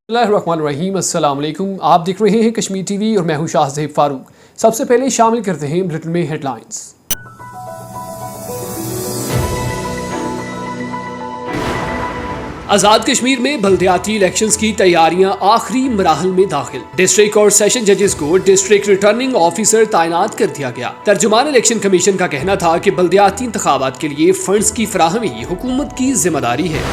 बिस्मिल्लाहिर्रहमानिर्रहीम। अस्सलाम वालेकुम। आप देख रहे हैं कश्मीर टीवी और मैं हूं शाहज़ेब फारूक। सबसे पहले शामिल करते हैं बुलेटिन में हेडलाइंस। आज़ाद कश्मीर में बल्दियाती इलेक्शंस की तैयारियां आखिरी मराहल में दाखिल। डिस्ट्रिक्ट और सेशन जजेस को डिस्ट्रिक्ट रिटर्निंग ऑफिसर तैनात कर दिया गया। तर्जुमान इलेक्शन कमीशन का कहना था कि बल्दियाती इंतखाबात के लिए फंड्स की फराहमी हुकूमत की जिम्मेदारी है।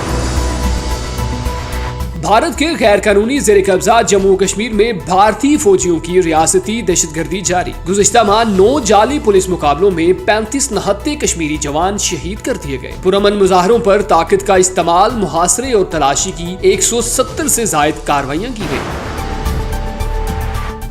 भारत के गैर कानूनी ज़ेर कब्जा जम्मू कश्मीर में भारतीय फौजियों की रियासती दहशतगर्दी जारी। गुज़िश्ता माह 9 जाली पुलिस मुकाबलों में 35 नहत्ते कश्मीरी जवान शहीद कर दिए गए। पुरअमन मुजाहरों पर ताकत का इस्तेमाल, मुहासरे और तलाशी की 170 से जायद कार्रवाइयां की गई।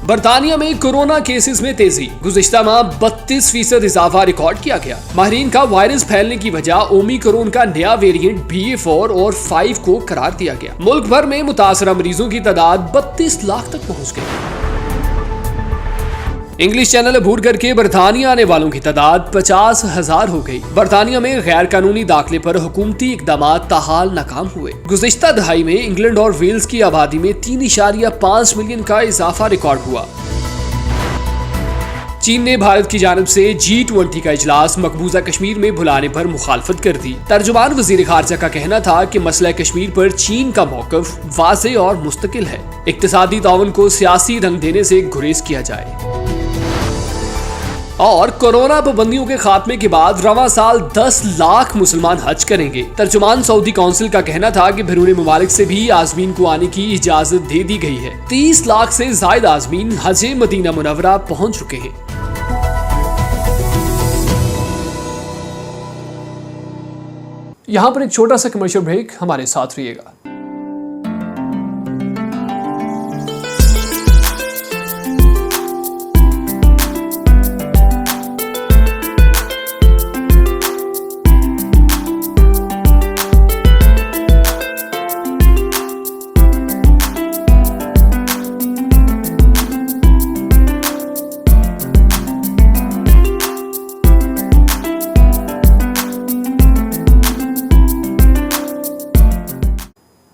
बरतानिया में कोरोना केसेस में तेजी। गुज़िश्ता माह 32% इजाफा रिकॉर्ड किया गया। माहिरीन का वायरस फैलने की वजह ओमिक्रॉन का नया वेरिएंट BA.4 और 5 को करार दिया गया। मुल्क भर में मुतासरा मरीजों की तादाद 32 लाख तक पहुंच गई। इंग्लिश चैनल अबूर करके बरतानिया आने वालों की तादाद 50,000 हो गई। बरतानिया में गैर कानूनी दाखिले पर हुकूमती इकदामात ताहाल नाकाम हुए। गुज़िश्ता दहाई में इंग्लैंड और वेल्स की आबादी में 3.5 मिलियन का इजाफा रिकॉर्ड हुआ। चीन ने भारत की जानिब से G20 का इजलास मकबूजा कश्मीर में बुलाने पर मुखालफत कर दी। तर्जुमान वजीर खारजा का कहना था कि मसला कश्मीर पर चीन का मौक़िफ़ वाज़ेह और मुस्तकिल है। इक्तिसादी ताउन को सियासी रंग देने से गुरेज किया जाए। और कोरोना पाबंदियों के खात्मे के बाद रवां साल 10 लाख मुसलमान हज करेंगे। तर्जुमान सऊदी काउंसिल का कहना था कि बैरून ममालिक से भी आज़मीन को आने की इजाजत दे दी गई है। 30 लाख से जायद आज़मीन हजे मदीना मुनव्वरा पहुंच चुके हैं। यहाँ पर एक छोटा सा कमर्शियल ब्रेक, हमारे साथ रहिएगा।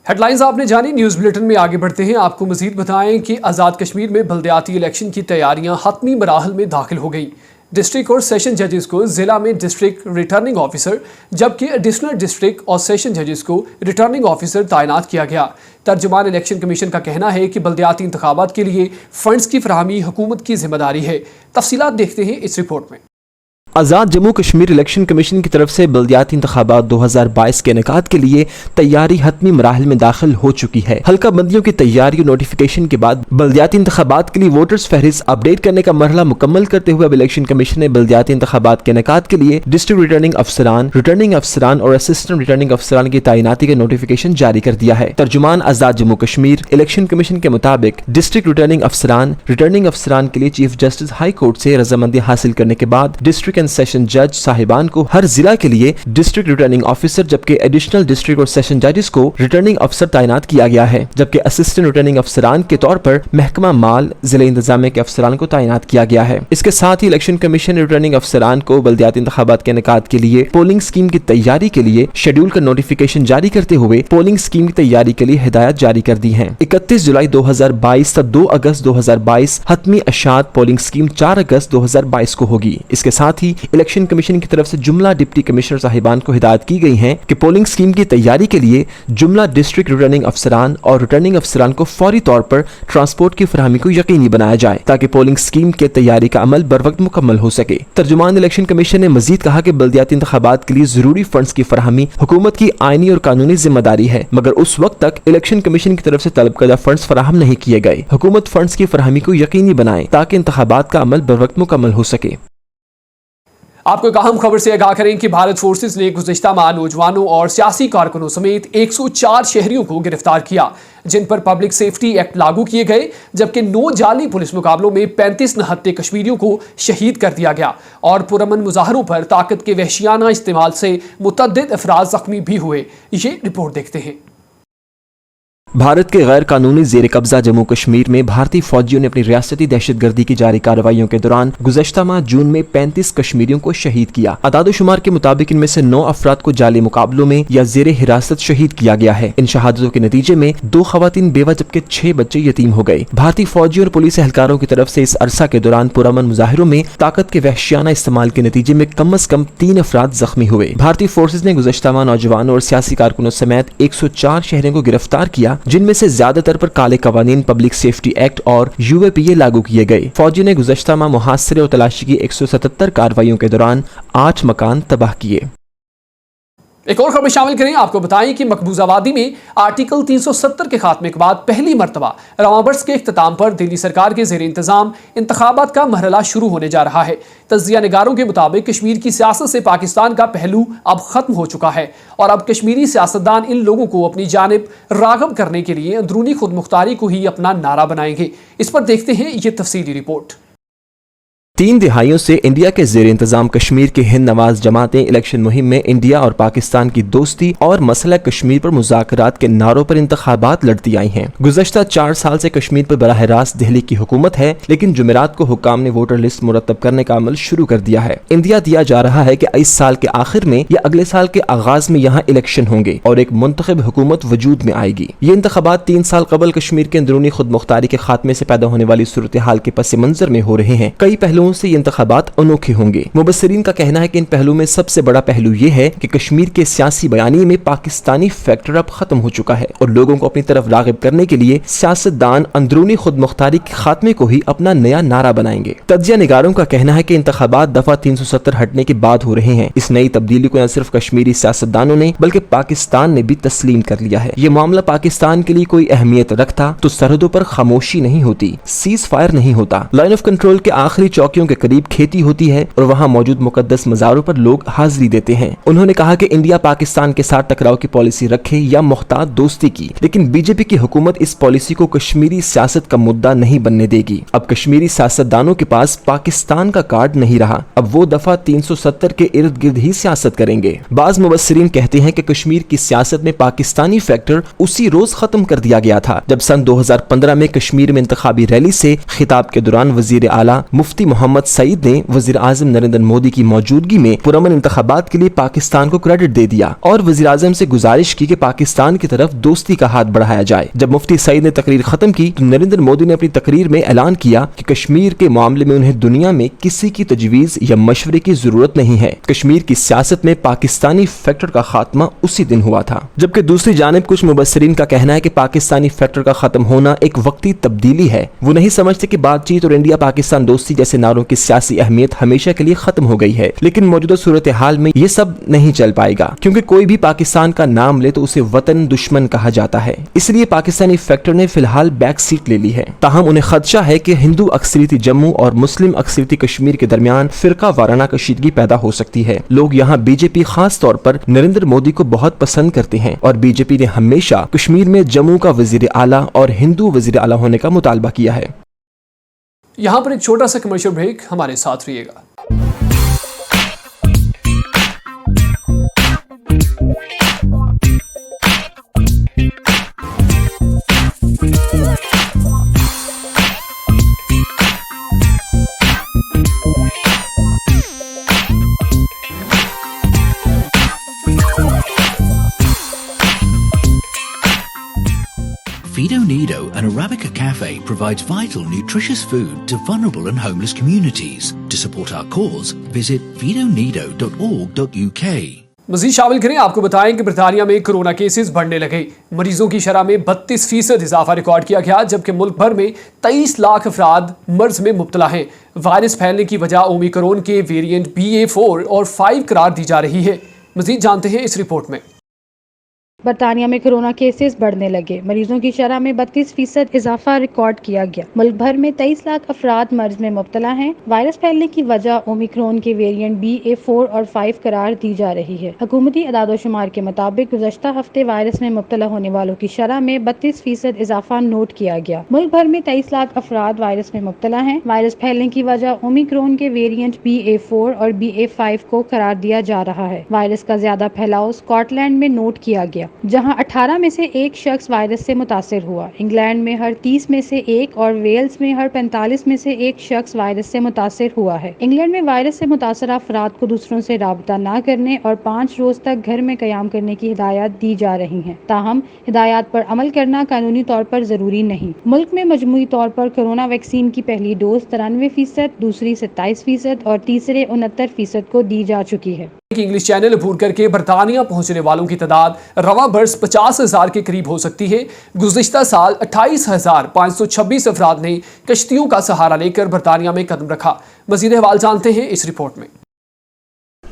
हेडलाइंस आपने जानी। न्यूज़ बुलेटिन में आगे बढ़ते हैं। आपको मजीद बताएं कि आज़ाद कश्मीर में बल्दियाती इलेक्शन की तैयारियां हतमी मराहल में दाखिल हो गई। डिस्ट्रिक्ट और सेशन जजेस को ज़िला में डिस्ट्रिक्ट रिटर्निंग ऑफिसर जबकि एडिशनल डिस्ट्रिक्ट और सेशन जजेस को रिटर्निंग ऑफिसर तैनात किया गया। तर्जुमान इलेक्शन कमीशन का कहना है कि बल्दियाती इंतखाबात के लिए फंड्स की फराहमी हुकूमत की जिम्मेदारी है। तफसीलात देखते हैं इस रिपोर्ट में। आज़ाद जम्मू कश्मीर इलेक्शन कमीशन की तरफ से बल्दियाती इंतखाबात 2022 के इनेकाद के लिए तैयारी हतमी मराहल में दाखिल हो चुकी है। हल्का बंदियों की तैयारी और नोटिफिकेशन के बाद बल्दियाती इंतखाबात के लिए वोटर्स फहरिस्त अपडेट करने का मरहला मुकम्मल करते हुए अब इलेक्शन कमीशन ने बल्दियाती इंतखाबात के इनेकाद के लिए डिस्ट्रिक्ट रिटर्निंग अफसरान और असिस्टेंट रिटर्निंग अफसरान की तैनाती का नोटिफिकेशन जारी कर दिया है। तर्जुमान आज़ाद जम्मू कश्मीर इलेक्शन कमीशन के मुताबिक डिस्ट्रिक्ट रिटर्निंग अफसरान के लिए चीफ जस्टिस हाई कोर्ट से रजामंदी हासिल करने के बाद डिस्ट्रिक्ट एंड सेशन जज साहिबान को हर जिला के लिए डिस्ट्रिक्ट रिटर्निंग ऑफिसर जबकि एडिशनल डिस्ट्रिक्ट और सेशन जजेस को रिटर्निंग अफसर तैनात किया गया है। जबकि असिस्टेंट रिटर्निंग अफसरान के तौर पर महकमा माल जिले इंतजामिया के अफसरान को तैनात किया गया है। इसके साथ ही इलेक्शन कमीशन ने रिटर्निंग अफसरान को बल्दियाती इंतखाबात के इनेकाद के लिए पोलिंग स्कीम की तैयारी के लिए शेड्यूल का नोटिफिकेशन जारी करते हुए पोलिंग स्कीम की तैयारी के लिए हिदायत जारी कर दी है। 31 जुलाई 2022 तक 2 अगस्त 2022 हतमी अशात पोलिंग स्कीम 4 अगस्त 2022 को होगी। इसके साथ ही इलेक्शन कमीशन की तरफ से जुमला डिप्टी कमिश्नर साहिबान को हिदायत की गई है कि पोलिंग स्कीम की तैयारी के लिए जुमला डिस्ट्रिक्ट रिटर्निंग अफसरान और रिटर्निंग अफसरान को फौरी तौर पर ट्रांसपोर्ट की फराहमी को यकीनी बनाया जाए ताकि पोलिंग स्कीम के तैयारी का अमल बर वक्त मुकम्मल हो सके। तर्जुमान इलेक्शन कमीशन ने मजीद कहा कि बल्दियाती इंतखाबात के लिए जरूरी फंड्स की फराहमी हुकूमत की आईनी और कानूनी जिम्मेदारी है, मगर उस वक्त तक इलेक्शन कमीशन की तरफ से तलब करदा फंड्स फराहम नहीं किए गए। हुकूमत फंड्स की फराहमी को यकीनी बनाए ताकि इंतखाबात का अमल बर वक्त मुकम्मल हो सके। आपको एक अहम खबर से आगाह करें कि भारत फोर्सेस ने गुज़िश्ता माह नौजवानों और सियासी कारकुनों समेत 104 शहरियों को गिरफ्तार किया जिन पर पब्लिक सेफ्टी एक्ट लागू किए गए। जबकि 9 जाली पुलिस मुकाबलों में 35 नहत्ते कश्मीरियों को शहीद कर दिया गया और पुरअमन मुजाहरों पर ताकत के वहशियाना इस्तेमाल से मुतअद्दिद अफराद जख्मी भी हुए। ये रिपोर्ट देखते हैं। भारत के गैर कानूनी जेर कब्जा जम्मू कश्मीर में भारतीय फौजियों ने अपनी रियासती दहशतगर्दी की जारी कार्रवाइयों के दौरान गुज़श्ता माह जून में 35 कश्मीरियों को शहीद किया। अदाद-ओ-शुमार के मुताबिक इनमें से 9 अफराद को जाली मुकाबलों में या जेर हिरासत शहीद किया गया है। इन शहादतों के नतीजे में 2 खवातीन बेवा जबकि 6 बच्चे यतीम हो गए। भारतीय फौजियों और पुलिस एहलकारों की तरफ से इस अरसा के दौरान पुरअमन मुजाहिरों में ताकत के वहशियाना इस्तेमाल के नतीजे में कम अज कम 3 अफराद जख्मी हुए। भारतीय फोर्सेज ने गुज़श्ता माह नौजवानों और सियासी कारकुनों समेत 104 शहरियों को गिरफ्तार किया, जिनमें से ज्यादातर पर काले कवानीन, पब्लिक सेफ्टी एक्ट और यूएपीए लागू किए गए। फौजी ने गुज़श्ता माह मुहासरे और तलाशी की 177 कार्रवाइयों के दौरान 8 मकान तबाह किए। एक और खबर शामिल करें। आपको बताएं कि मकबूजाबादी में आर्टिकल 370 के खात्मे के बाद पहली मरतबा रवाबर्स के इख्तिताम पर दिल्ली सरकार के ज़ेर इंतज़ाम इंतखाबात का मरहला शुरू होने जा रहा है। तज्जिया निगारों के मुताबिक कश्मीर की सियासत से पाकिस्तान का पहलू अब खत्म हो चुका है और अब कश्मीरी सियासतदान इन लोगों को अपनी जानिब राग़िब करने के लिए अंदरूनी खुद मुख्तारी को ही अपना नारा बनाएंगे। इस पर देखते हैं ये तफसीली रिपोर्ट। 3 दिहाइयों से इंडिया के जेर इंतजाम कश्मीर की हिंद नवाज जमातें इलेक्शन मुहिम में इंडिया और पाकिस्तान की दोस्ती और मसला कश्मीर पर मुज़ाकरात के नारों पर इंतखाबात लड़ती आई हैं। गुज़श्ता 4 साल से कश्मीर पर बराह रास्त दिल्ली की हुकूमत है, लेकिन जुमेरात को हुक्काम ने वोटर लिस्ट मुरतब करने का अमल शुरू कर दिया है। इंदिया दिया जा रहा है कि इस साल के आखिर में या अगले साल के आगाज में यहाँ इलेक्शन होंगे और एक मुंतखब हुकूमत वजूद में आएगी। ये इंतखाबात 3 साल कबल कश्मीर के अंदरूनी खुद मुख्तारी के खात्मे से पैदा होने वाली सूरत हाल के पस मंजर में हो रहे हैं। कई पहलुओं से ये इंतखाबात अनोखे होंगे। मुबस्सिरीन का कहना है कि इन पहलुओं में सबसे बड़ा पहलू ये है कि कश्मीर के सियासी बयानी में पाकिस्तानी फैक्टर अब खत्म हो चुका है और लोगों को अपनी तरफ राग़िब करने के लिए सियासतदान अंदरूनी खुद मुख्तारी के खात्मे को ही अपना नया नारा बनाएंगे। तज्जिया निगारों का कहना है कि इंतखाबात दफा 370 हटने के बाद हो रहे हैं। इस नई तब्दीली को न सिर्फ कश्मीरी सियासतदानों ने बल्कि पाकिस्तान ने भी तस्लीम कर लिया है। ये मामला पाकिस्तान के लिए कोई अहमियत रखता तो सरहदों पर खामोशी नहीं होती, सीज फायर नहीं होता, लाइन ऑफ कंट्रोल के आखिरी चौकियों के करीब खेती होती है और वहां मौजूद मुकद्दस मज़ारों पर लोग हाजिरी देते हैं। उन्होंने कहा कि इंडिया पाकिस्तान के साथ टकराव की पॉलिसी रखे या मुख्तार दोस्ती की, लेकिन बीजेपी की हुकूमत इस पॉलिसी को कश्मीरी सियासत का मुद्दा नहीं बनने देगी। अब कश्मीरी सियासतदानों के पास पाकिस्तान का कार्ड नहीं रहा, अब वो दफा 370 के इर्द गिर्द ही सियासत करेंगे। बाज मुबस्सिरीन कहते हैं कि कश्मीर की सियासत में पाकिस्तानी फैक्टर उसी रोज खत्म कर दिया गया था जब सन 2015 में कश्मीर में इंतखाबी रैली से खिताब के दौरान वजीर आला मुफ्ती मोहम्मद सईद ने वजीर आजम नरेंद्र मोदी की मौजूदगी में पुरअमन इंतखाबात के लिए पाकिस्तान को क्रेडिट दे दिया और वजीर आजम से गुजारिश की कि पाकिस्तान की तरफ दोस्ती का हाथ बढ़ाया जाए। जब मुफ्ती सईद ने तकरीर खत्म की तो नरेंद्र मोदी ने अपनी तकरीर में ऐलान किया कि कश्मीर के मामले में उन्हें दुनिया में किसी की तजवीज या मशवरे की जरूरत नहीं है। कश्मीर की सियासत में पाकिस्तानी फैक्टर का खात्मा उसी दिन हुआ था। जबकि दूसरी जानिब कुछ मुबस्सिरीन का कहना है कि पाकिस्तानी फैक्टर का खत्म होना एक वक्ती तब्दीली है। वो नहीं समझते कि बातचीत और इंडिया पाकिस्तान दोस्ती जैसे नारों की सियासी अहमियत हमेशा के लिए खत्म हो गई है, लेकिन मौजूदा सूरत हाल में ये सब नहीं चल पाएगा क्योंकि कोई भी पाकिस्तान का नाम ले तो उसे वतन दुश्मन कहा जाता है। इसलिए पाकिस्तानी फैक्टर ने फिलहाल बैक सीट ले ली है। ताहम उन्हें खदशा है कि हिंदू अक्सरियती जम्मू और मुस्लिम अक्सरियती कश्मीर के दरमियान फिरका वाराना कशीदगी पैदा हो सकती है। लोग यहाँ बीजेपी खास तौर पर नरेंद्र मोदी को बहुत पसंद करते हैं और बीजेपी ने हमेशा कश्मीर में जम्मू का वजीर आला और हिंदू वजीर आला होने का मुतालबा किया है। यहाँ पर एक छोटा सा कमर्शियल ब्रेक, हमारे साथ रहिएगा। Fido Nido, an Arabica cafe, provides vital, nutritious food to vulnerable and homeless communities. To support our cause, visit fidonido.org.uk. मजीद शामिल करें। आपको बताएं कि ब्रिटानिया में कोरोना केसेस बढ़ने लगे। मरीजों की शरह में 32% इजाफा रिकॉर्ड किया गया, जबकि मुल्क भर में 23 लाख अफराद मर्ज में मुब्तला हैं। वायरस फैलने की वजह ओमिक्रॉन के वेरिएंट BA.4 और 5 करार दी जा रही है। मजीद जानते हैं इस रिपोर्ट में। बरतानिया में कोरोना केसेस बढ़ने लगे। मरीजों की शरह में 32% इजाफा रिकॉर्ड किया गया। मुल्क भर में 23 लाख अफराद मर्ज में मुब्तला हैं। वायरस फैलने की वजह ओमिक्रॉन के वेरिएंट BA.4 और 5 करार दी जा रही है। हुकूमती अदाद-ओ-शुमार के मुताबिक गुज़श्ता हफ्ते वायरस में मुब्तला होने वालों की शरह में 32% इजाफा नोट किया गया। मुल्क भर में 23 लाख अफराद वायरस में मुब्तला हैं। वायरस फैलने की वजह ओमिक्रॉन के वेरिएंट BA.4 और BA.5 को करार दिया जा रहा है। वायरस का ज्यादा फैलाव स्कॉटलैंड में नोट किया गया। جہاں 18 میں سے ایک شخص وائرس سے متاثر ہوا۔ انگلینڈ میں ہر 30 میں سے ایک اور ویلز میں ہر 45 میں سے ایک شخص وائرس سے متاثر ہوا ہے۔ انگلینڈ میں وائرس سے متاثرہ افراد کو دوسروں سے رابطہ نہ کرنے اور 5 روز تک گھر میں قیام کرنے کی ہدایات دی جا رہی ہیں، تاہم ہدایات پر عمل کرنا قانونی طور پر ضروری نہیں۔ ملک میں مجموعی طور پر کورونا ویکسین کی پہلی ڈوز 93%، دوسری 27% اور تیسرے 69% کو دی جا چکی ہے۔ انگلش چینل عبور کر کے برطانیہ پہنچنے والوں کی تعداد رواں برس 50,000 کے قریب ہو سکتی ہے۔ گزشتہ سال 28,526 افراد نے کشتیوں کا سہارا لے کر برطانیہ میں قدم رکھا۔ مزید احوال جانتے ہیں اس رپورٹ میں۔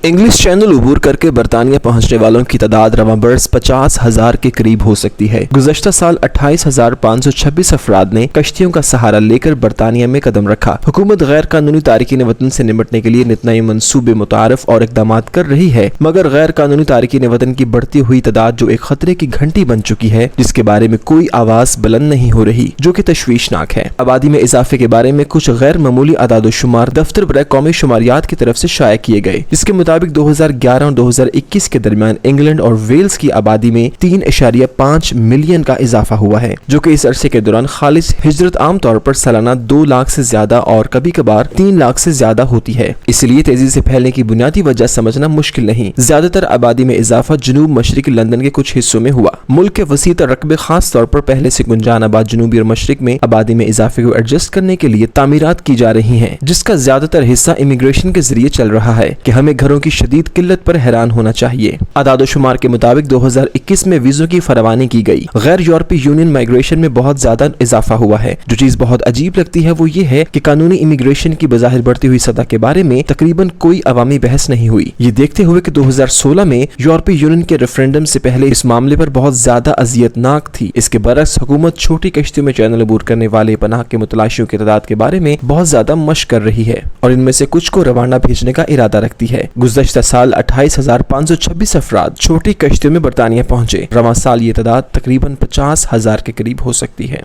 انگلش چینل عبور کر کے برطانیہ پہنچنے والوں کی تعداد رواں برس 50,000 کے قریب ہو سکتی ہے۔ گزشتہ سال 28,526 افراد نے کشتیوں کا سہارا لے کر برطانیہ میں قدم رکھا۔ حکومت غیر قانونی تارکین وطن سے نمٹنے کے لیے نت نئے منصوبے متعارف اور اقدامات کر رہی ہے، مگر غیر قانونی تارکین وطن کی بڑھتی ہوئی تعداد جو ایک خطرے کی گھنٹی بن چکی ہے، جس کے بارے میں کوئی آواز بلند نہیں ہو رہی، جو کہ تشویشناک ہے۔ آبادی میں اضافے کے بارے میں کچھ غیر معمولی اعداد و شمار دفتر برائے قومی شماریات کی طرف سے شائع کیے گئے، جس کے مطابق 2011 اور 2021 کے درمیان انگلینڈ اور ویلز کی آبادی میں 3.5 ملین کا اضافہ ہوا ہے، جو کہ اس عرصے کے دوران خالص ہجرت عام طور پر سالانہ 2 لاکھ سے زیادہ اور کبھی کبھار 3 لاکھ سے زیادہ ہوتی ہے۔ اس لیے تیزی سے پھیلنے کی بنیادی وجہ سمجھنا مشکل نہیں۔ زیادہ تر آبادی میں اضافہ جنوب مشرقی لندن کے کچھ حصوں میں ہوا۔ ملک کے وسیع تر رقبے، خاص طور پر پہلے سے گنجان آباد جنوبی اور مشرق میں آبادی میں اضافے کو ایڈجسٹ کرنے کے لیے تعمیرات کی جا رہی ہیں، جس کا زیادہ تر حصہ امیگریشن کے ذریعے چل رہا ہے کہ ہمیں گھروں کی شدید قلت پر حیران ہونا چاہیے۔ اعداد و شمار کے مطابق 2021 میں ویزوں کی فراوانی کی گئی۔ غیر یورپی یونین مائیگریشن میں بہت زیادہ اضافہ ہوا ہے۔ جو چیز بہت عجیب لگتی ہے وہ یہ ہے کہ قانونی امیگریشن کی بظاہر بڑھتی ہوئی سطح کے بارے میں تقریباً کوئی عوامی بحث نہیں ہوئی، یہ دیکھتے ہوئے کہ 2016 میں یورپی یونین کے ریفرینڈم سے پہلے اس معاملے پر بہت زیادہ اذیت ناک تھی۔ اس کے برعکس حکومت چھوٹی کشتیوں میں چینل عبور کرنے والے پناہ کے متلاشیوں کی تعداد کے بارے میں بہت زیادہ مشق کر رہی ہے اور ان میں سے کچھ کو روانہ بھیجنے کا ارادہ رکھتی ہے۔ گزشتہ سال 28,526 افراد چھوٹی کشتیوں میں برطانیہ پہنچے۔ رواں سال یہ تعداد تقریباً 50,000 کے قریب ہو سکتی ہے۔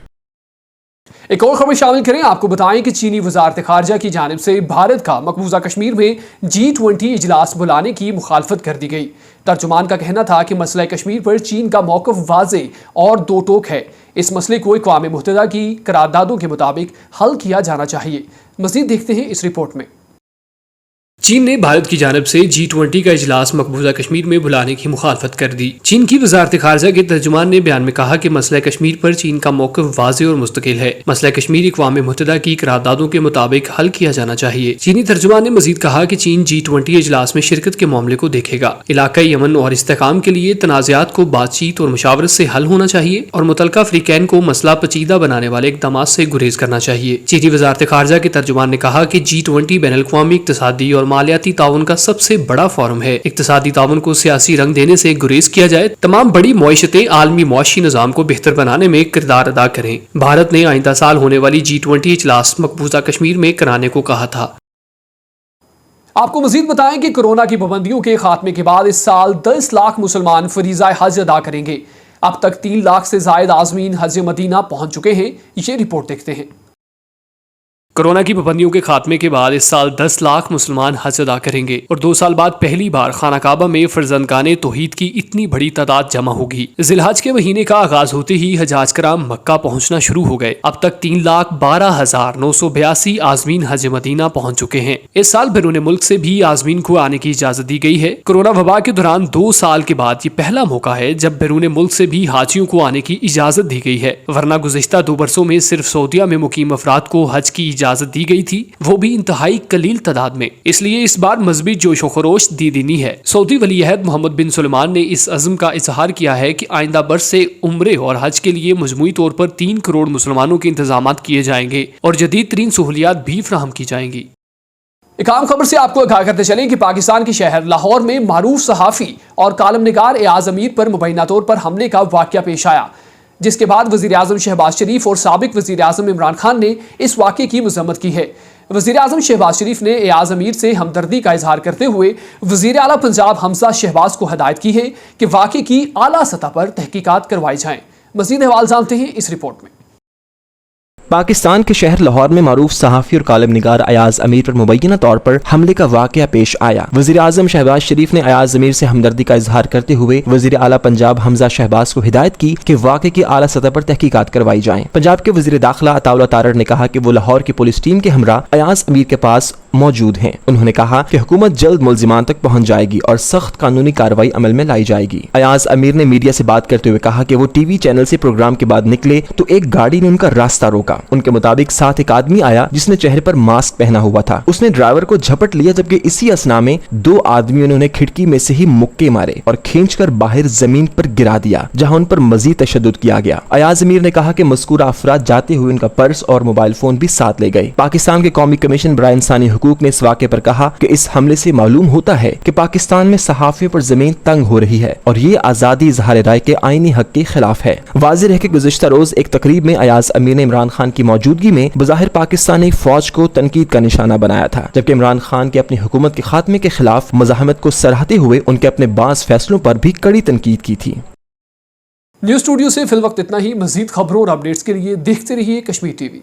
ایک اور خبر شامل کریں، آپ کو بتائیں کہ چینی وزارت خارجہ کی جانب سے بھارت کا مقبوضہ کشمیر میں G20 اجلاس بلانے کی مخالفت کر دی گئی۔ ترجمان کا کہنا تھا کہ مسئلہ کشمیر پر چین کا موقف واضح اور دو ٹوک ہے۔ اس مسئلے کو اقوام متحدہ کی قراردادوں کے مطابق حل کیا جانا چاہیے۔ مزید دیکھتے ہیں اس رپورٹ میں۔ چین نے بھارت کی جانب سے G20 کا اجلاس مقبوضہ کشمیر میں بلانے کی مخالفت کر دی۔ چین کی وزارت خارجہ کے ترجمان نے بیان میں کہا کہ مسئلہ کشمیر پر چین کا موقف واضح اور مستقل ہے۔ مسئلہ کشمیر اقوام متحدہ کی قراردادوں کے مطابق حل کیا جانا چاہیے۔ چینی ترجمان نے مزید کہا کہ چین G20 اجلاس میں شرکت کے معاملے کو دیکھے گا۔ علاقائی امن اور استحکام کے لیے تنازعات کو بات چیت اور مشاورت سے حل ہونا چاہیے اور متعلقہ فریقین کو مسئلہ پیچیدہ بنانے والے اقدامات سے گریز کرنا چاہیے۔ چینی وزارت خارجہ کے ترجمان نے کہا کہ G20 بین الاقوامی اقتصادی اور مالیاتی تعاون کا سب سے بڑا فورم ہے۔ اقتصادی تعاون کو سیاسی رنگ دینے سے گریز کیا جائے۔ تمام بڑی معیشتیں عالمی معاشی نظام کو بہتر بنانے میں کردار ادا کریں۔ بھارت نے آئندہ سال ہونے والی G20 اجلاس مقبوضہ کشمیر میں کرانے کو کہا تھا۔ آپ کو مزید بتائیں کہ کورونا کی پابندیوں کے خاتمے کے بعد اس سال 10 لاکھ مسلمان فریضہ حج ادا کریں گے۔ اب تک 3 لاکھ سے زائد عازمین حج مدینہ پہنچ چکے ہیں۔ یہ رپورٹ دیکھتے ہیں۔ کورونا کی پابندیوں کے خاتمے کے بعد اس سال 10 لاکھ مسلمان حج ادا کریں گے اور 2 سال بعد پہلی بار خانہ کعبہ میں فرزندگان توحید کی اتنی بڑی تعداد جمع ہوگی۔ ذی الحج کے مہینے کا آغاز ہوتے ہی حجاج کرام مکہ پہنچنا شروع ہو گئے۔ اب تک 3,12,982 عازمین حج مدینہ پہنچ چکے ہیں۔ اس سال بیرون ملک سے بھی عازمین کو آنے کی اجازت دی گئی ہے۔ کورونا وبا کے دوران 2 سال کے بعد یہ پہلا موقع ہے جب بیرون ملک سے بھی حاجیوں کو آنے کی اجازت دی گئی ہے، ورنہ گزشتہ 2 برسوں میں صرف سعودیہ میں مقیم افراد کو حج کی اجازت دی گئی تھی، وہ بھی انتہائی قلیل تعداد میں۔ اس لیے اس بار مذہبی جوش و خروش دیدینی ہے۔ سعودی ولی عہد محمد بن سلمان نے اس عزم کا اظہار کیا ہے کہ آئندہ برس سے عمرے اور حج کے لیے مجموعی طور پر 3 کروڑ مسلمانوں کے انتظامات کیے جائیں گے اور جدید ترین سہولیات بھی فراہم کی جائیں گی۔ ایک عام خبر سے آپ کو آگاہ کرتے چلیں کہ پاکستان کے شہر لاہور میں معروف صحافی اور کالم نگار ایاز امیر پر مبینہ طور پر حملے کا واقعہ پیش آیا، جس کے بعد وزیر اعظم شہباز شریف اور سابق وزیر اعظم عمران خان نے اس واقعے کی مذمت کی ہے۔ وزیر اعظم شہباز شریف نے ایاز امیر سے ہمدردی کا اظہار کرتے ہوئے وزیر اعلیٰ پنجاب حمزہ شہباز کو ہدایت کی ہے کہ واقعے کی اعلیٰ سطح پر تحقیقات کروائی جائیں۔ مزید احوال جانتے ہیں اس رپورٹ میں۔ पाकिस्तान के शहर लाहौर में मारूफ सहाफ़ी और कॉलम निगार अयाज अमीर पर मुबैना तौर पर हमले का वाक़या पेश आया। वज़ीर आज़म शहबाज शरीफ ने अयाज अमीर से हमदर्दी का इजहार करते हुए वज़ीर आला पंजाब हमजा शहबाज को हिदायत की कि वाक़े की आला सतह पर तहकीकात करवाई जाएं। पंजाब के वज़ीर दाखिला अताउल्लाह तारड़ ने कहा कि वो लाहौर की पुलिस टीम के हमरा अयाज अमीर के पास मौजूद हैं। उन्होंने कहा कि हुकूमत जल्द मुल्जिमान तक पहुंच जाएगी और सख्त कानूनी कार्रवाई अमल में लाई जाएगी। अयाज अमीर ने मीडिया से बात करते हुए कहा कि वो टीवी चैनल से प्रोग्राम के बाद निकले तो एक गाड़ी ने उनका रास्ता रोका। उनके मुताबिक साथ एक आदमी आया जिसने चेहरे पर मास्क पहना हुआ था। उसने ड्राइवर को झपट लिया, जबकि इसी असना में दो आदमियों ने उन्हें खिड़की में से ही मुक्के मारे और खींचकर बाहर जमीन पर गिरा दिया, जहां उन पर मजीद तशद्दुद किया गया। अयाज अमीर ने कहा कि मज़कूरा अफराद जाते हुए उनका पर्स और मोबाइल फोन भी साथ ले गए। पाकिस्तान के कौमी कमीशन बराए इंसानी हुकूक ने इस वाक़े पर कहा कि इस हमले से मालूम होता है कि पाकिस्तान में सहाफ़ियों पर जमीन तंग हो रही है और ये आज़ादी इज़हार राय के आईनी हक के खिलाफ है। वाज़ेह है कि गुज़िश्ता रोज एक तकरीब में अयाज अमीर ने इमरान खान की मौजूदगी में बज़ाहिर पाकिस्तानी फौज को तनकीद का निशाना बनाया था, जबकि इमरान खान की अपनी हुकूमत के खात्मे के खिलाफ मज़ाहमत को सराहते हुए उनके अपने बाज़ फैसलों पर भी कड़ी तनकीद की थी। न्यूज़ स्टूडियो से फिल वक्त इतना ही। मजीद खबरों और अपडेट्स के लिए देखते रहिए कश्मीर टीवी।